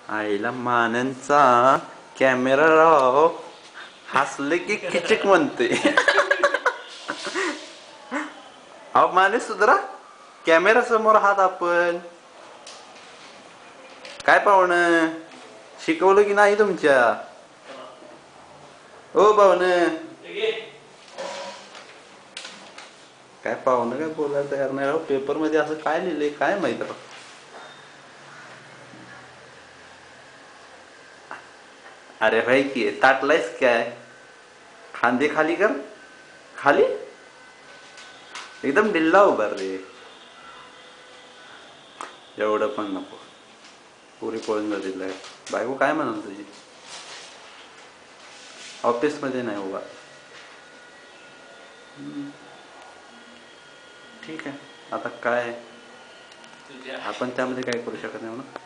आईला मानंचा कॅमेरा राव हसले की किचक म्हणते. अहो माने सुधरा, कॅमेरा समोर हात आपण. काय पाहुणं शिकवलं की नाही तुमच्या? ओ पाहुणं काय पाहुणं काय बोलायला तयार नाही. पेपर मध्ये असं काय लिहिलंय काय माहित राव. अरे भाई की ताटलायस काय? खांदे खाली कर. खाली एकदम ढिल्ला उभार रे. एवढं पण नको. पुरी पळून जातील. बायको काय म्हणाल तुझी? ऑफिस मध्ये नाही उभा. ठीक आहे आता काय आपण त्यामध्ये काय करू शकत नाही म्हणून.